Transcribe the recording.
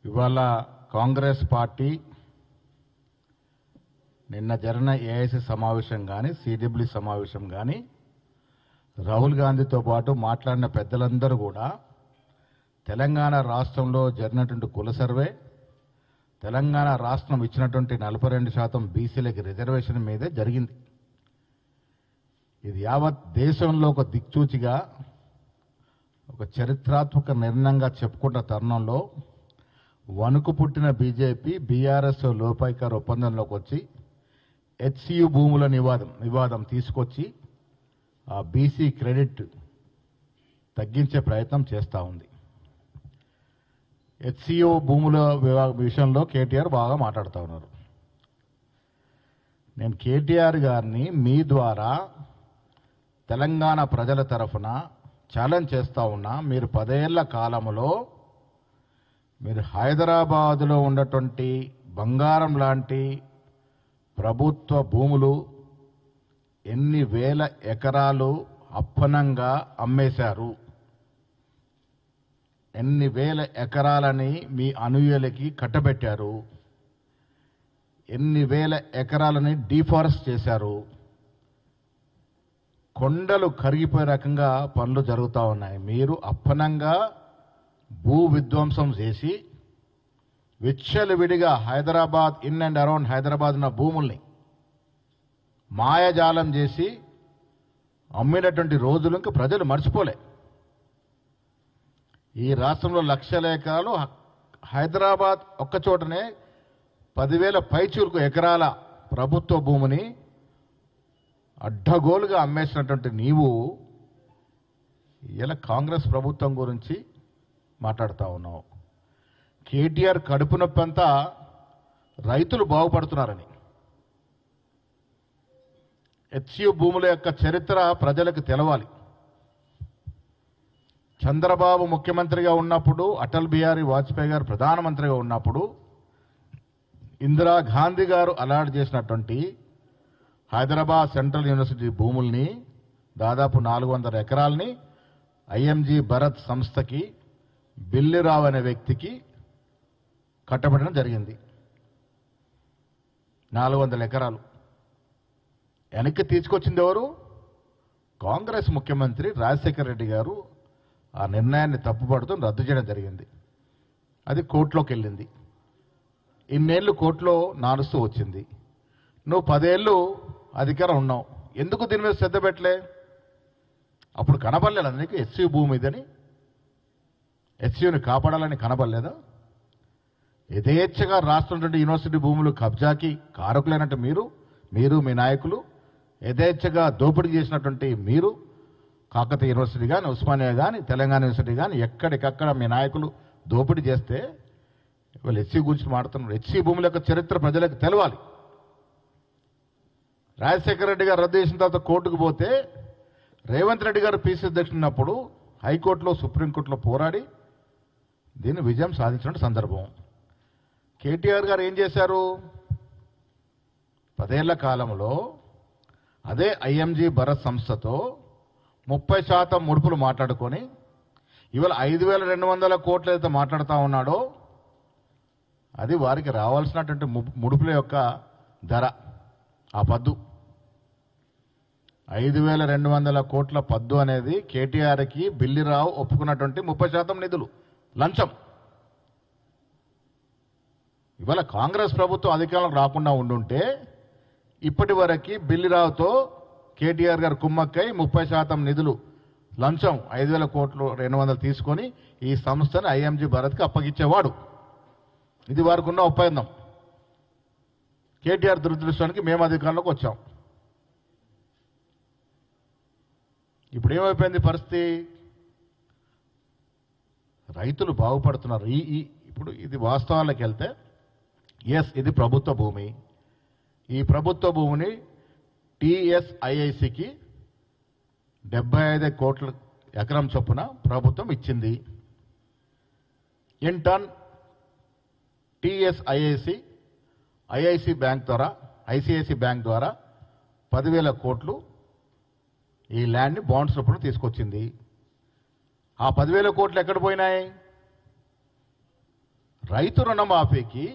ఇవాళ కాంగ్రెస్ పార్టీ నిన్న జరిగిన ఏఐసి సమావేశం కానీ సిడబ్ల్యూ సమావేశం కానీ రాహుల్ గాంధీతో పాటు మాట్లాడిన పెద్దలందరూ కూడా తెలంగాణ రాష్ట్రంలో జరిగినటువంటి కుల సర్వే, తెలంగాణ రాష్ట్రం ఇచ్చినటువంటి 42% బీసీలకి రిజర్వేషన్ మీదే జరిగింది. ఇది యావత్ దేశంలో ఒక దిక్చూచిగా, ఒక చరిత్రాత్మక నిర్ణయంగా చెప్పుకున్న తరుణంలో వణుకు పుట్టిన బీజేపీ బీఆర్ఎస్ లోపాయికార ఒప్పందంలోకి వచ్చి హెచ్సియు భూముల వివాదం తీసుకొచ్చి ఆ బీసీ క్రెడిట్ తగ్గించే ప్రయత్నం చేస్తూ ఉంది. హెచ్సియు భూముల విషయంలో కేటీఆర్ బాగా మాట్లాడుతూ ఉన్నారు. నేను కేటీఆర్ గారిని మీ ద్వారా తెలంగాణ ప్రజల తరఫున ఛాలెంజ్ చేస్తూ ఉన్నా. మీరు 10 ఏళ్ల కాలంలో మీరు హైదరాబాదులో ఉన్నటువంటి బంగారం లాంటి ప్రభుత్వ భూములు ఎన్ని వేల ఎకరాలు అప్పనంగా అమ్మేశారు, ఎన్ని వేల ఎకరాలని మీ అనుయులకి కట్టబెట్టారు, ఎన్ని వేల ఎకరాలని డీఫారెస్ట్ చేశారు, కొండలు కరిగిపోయే రకంగా పనులు జరుగుతూ ఉన్నాయి. మీరు అప్పనంగా భూ విధ్వంసం చేసి విచ్చలవిడిగా Hyderabad in and around Hyderabad ఉన్న భూముల్ని మాయాజాలం చేసి అమ్మినటువంటి రోజులు ఇంకా ప్రజలు మర్చిపోలే. ఈ రాష్ట్రంలో లక్షల ఎకరాలు హైదరాబాద్ ఒక్కచోటనే 10,000 పైచూరుకు ఎకరాల ప్రభుత్వ భూమిని అడ్డగోలుగా అమ్మేసినటువంటి నీవు ఇలా కాంగ్రెస్ ప్రభుత్వం గురించి మాట్లాడుతూ ఉన్నావు. కేటీఆర్ కడుపు నొప్పి అంతా రైతులు బాగుపడుతున్నారని. హెచ్సియు భూముల యొక్క చరిత్ర ప్రజలకు తెలవాలి. చంద్రబాబు ముఖ్యమంత్రిగా ఉన్నప్పుడు, అటల్ బిహారీ వాజ్పేయి గారు ప్రధానమంత్రిగా ఉన్నప్పుడు ఇందిరాగాంధీ గారు అలాట్ చేసినటువంటి హైదరాబాద్ సెంట్రల్ యూనివర్సిటీ భూముల్ని దాదాపు 400 ఎకరాలని ఐఎంజీ భరత్ సంస్థకి బిల్లిరావు అనే వ్యక్తికి కట్టబెట్టడం జరిగింది. 400 ఎకరాలు వెనక్కి తీసుకొచ్చింది ఎవరు? కాంగ్రెస్ ముఖ్యమంత్రి రాజశేఖర రెడ్డి గారు ఆ నిర్ణయాన్ని తప్పుపడుతూ రద్దు చేయడం జరిగింది. అది కోర్టులోకి వెళ్ళింది. ఇన్నేళ్ళు కోర్టులో నానుస్తూ వచ్చింది. నువ్వు 10 ఏళ్ళు అధికారం ఉన్నావు, ఎందుకు దీని మీద శ్రద్ధ పెట్టలే? అప్పుడు కనబడలేదా నీకు హెచ్సియు భూమి ఇదని? హెచ్సియుని కాపాడాలని కనబడలేదా? యథేచ్ఛగా రాష్ట్రం నుండి యూనివర్సిటీ భూములు కబ్జాకి కారకులైనట్టు మీరు మీ నాయకులు యథేచ్ఛగా దోపిడీ చేసినటువంటి మీరు, కాకతీయ యూనివర్సిటీ కానీ, ఉస్మానియా కానీ, తెలంగాణ యూనివర్సిటీ కానీ ఎక్కడికక్కడ మీ నాయకులు దోపిడీ చేస్తే వాళ్ళు హెచ్సి గురించి మాట్లాడుతున్నారు. హెచ్సి భూముల యొక్క చరిత్ర ప్రజలకు తెలవాలి. రాజశేఖర రెడ్డి గారు రద్దు చేసిన తర్వాత కోర్టుకు పోతే రేవంత్ రెడ్డి గారు పీసీ అధ్యక్షుడు ఉన్నప్పుడు హైకోర్టులో, సుప్రీంకోర్టులో పోరాడి దీన్ని విజయం సాధించిన సందర్భం. కేటీఆర్ గారు ఏం చేశారు? 10 ఏళ్ల కాలంలో అదే ఐఎంజీ భరత్ సంస్థతో 30% ముడుపులు మాట్లాడుకొని ఇవాళ 5,200 కోట్లు అయితే మాట్లాడుతూ ఉన్నాడో అది వారికి రావాల్సినటువంటి ముడుపుల యొక్క ధర. ఆ పద్దు 5,200 కోట్ల పద్దు అనేది కేటీఆర్కి బిల్లిరావు ఒప్పుకున్నటువంటి 30% నిధులు లంచం. ఇవాళ కాంగ్రెస్ ప్రభుత్వం అధికారం రాకుండా ఉండుంటే ఇప్పటి వరకు బిల్లిరావుతో కేటీఆర్ గారు కుమ్మక్కై 30% నిధులు లంచం 5,000 కోట్లు 200 తీసుకొని ఈ సంస్థను ఐఎంజీ భరత్కి అప్పగించేవాడు. ఇది వారికి ఉన్న ఒప్పందం. కేటీఆర్ దురదృష్టానికి మేము అధికారంలోకి వచ్చాం. ఇప్పుడు ఏమైపోయింది పరిస్థితి? రైతులు బాగుపడుతున్నారు. ఇప్పుడు ఇది వాస్తవాలకు వెళ్తే ఎస్, ఇది ప్రభుత్వ భూమి. ఈ ప్రభుత్వ భూమిని టీఎస్ఐఐసికి 75 కోట్ల ఎకరం చొప్పున ప్రభుత్వం ఇచ్చింది. In turn TSIIC IIC bank ద్వారా, ఐసిఐసి బ్యాంక్ ద్వారా 10,000 కోట్లు ఈ ల్యాండ్ని బాండ్స్ రూపంలో తీసుకొచ్చింది. ఆ 10,000 కోట్లు ఎక్కడ పోయినాయి? రైతు రుణమాఫీకి